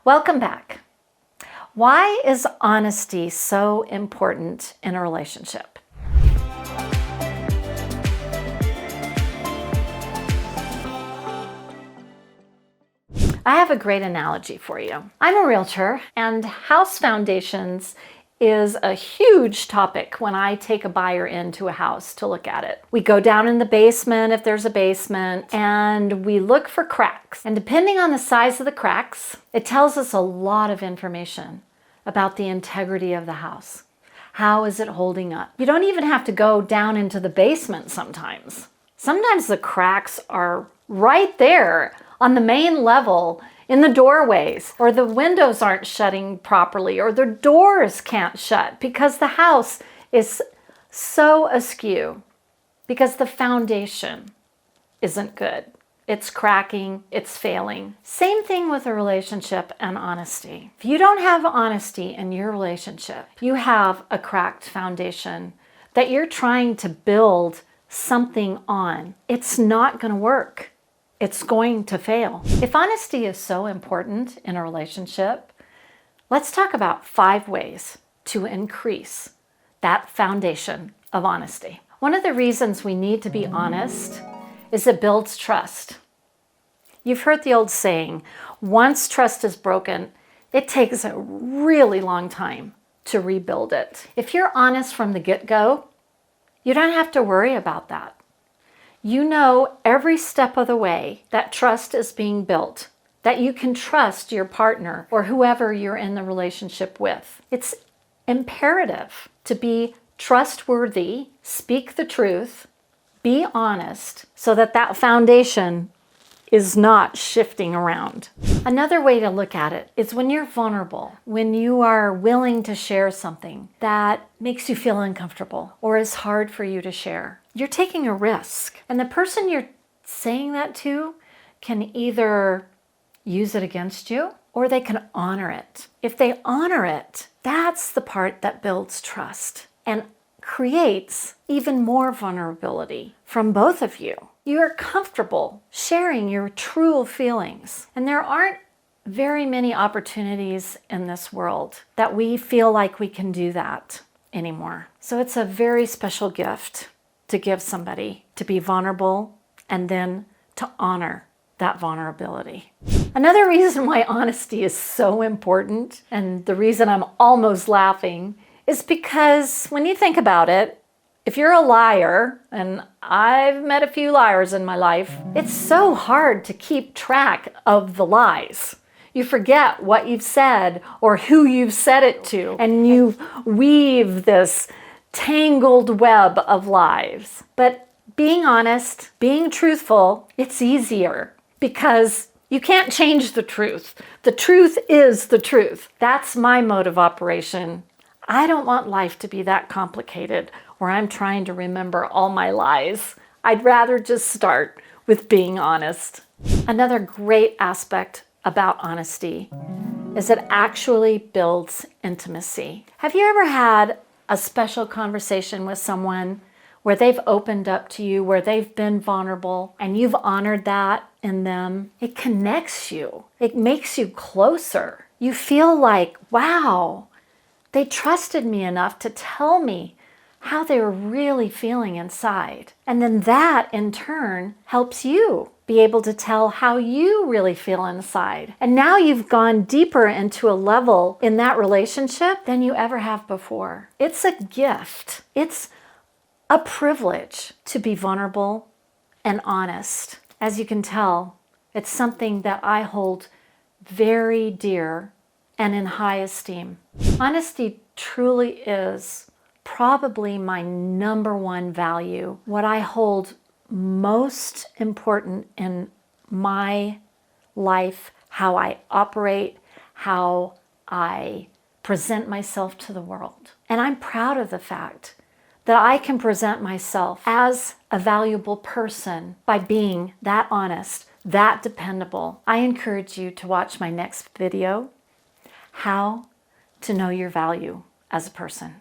Welcome back. Why is honesty so important in a relationship? I have a great analogy for you. I'm a realtor, and house foundations is a huge topic when I take a buyer into a house to look at it. We go down in the basement if there's a basement, and we look for cracks. And depending on the size of the cracks, it tells us a lot of information about the integrity of the house. How is it holding up? You don't even have to go down into the basement sometimes. Sometimes the cracks are right there on the main level in the doorways, or the windows aren't shutting properly, or the doors can't shut because the house is so askew, because the foundation isn't good. It's cracking, it's failing. Same thing with a relationship and honesty. If you don't have honesty in your relationship, you have a cracked foundation that you're trying to build something on. It's not going to work. It's going to fail. If honesty is so important in a relationship, let's talk about 5 ways to increase that foundation of honesty. One of the reasons we need to be honest is it builds trust. You've heard the old saying, once trust is broken, it takes a really long time to rebuild it. If you're honest from the get-go, you don't have to worry about that. You know every step of the way that trust is being built, that you can trust your partner or whoever you're in the relationship with. It's imperative to be trustworthy, speak the truth, be honest, so that that foundation is not shifting around. Another way to look at it is when you're vulnerable, when you are willing to share something that makes you feel uncomfortable or is hard for you to share. You're taking a risk, and the person you're saying that to can either use it against you or they can honor it. If they honor it, that's the part that builds trust and creates even more vulnerability from both of you. You are comfortable sharing your true feelings, and there aren't very many opportunities in this world that we feel like we can do that anymore. So it's a very special gift to give somebody, to be vulnerable and then to honor that vulnerability. Another reason why honesty is so important, and the reason I'm almost laughing, is because when you think about it, if you're a liar, and I've met a few liars in my life, it's so hard to keep track of the lies. You forget what you've said or who you've said it to, and you weave this tangled web of lies. But being honest, being truthful, it's easier because you can't change the truth. The truth is the truth. That's my mode of operation. I don't want life to be that complicated where I'm trying to remember all my lies. I'd rather just start with being honest. Another great aspect about honesty is it actually builds intimacy. Have you ever had a special conversation with someone where they've opened up to you, where they've been vulnerable, and you've honored that in them? It connects you. It makes you closer. You feel like, wow, they trusted me enough to tell me how they were really feeling inside. And then that, in turn, helps you be able to tell how you really feel inside. And now you've gone deeper into a level in that relationship than you ever have before. It's a gift. It's a privilege to be vulnerable and honest. As you can tell, it's something that I hold very dear and in high esteem. Honesty truly is probably my number one value, what I hold most important in my life, how I operate, how I present myself to the world. And I'm proud of the fact that I can present myself as a valuable person by being that honest, that dependable. I encourage you to watch my next video, How to Know Your Value as a Person.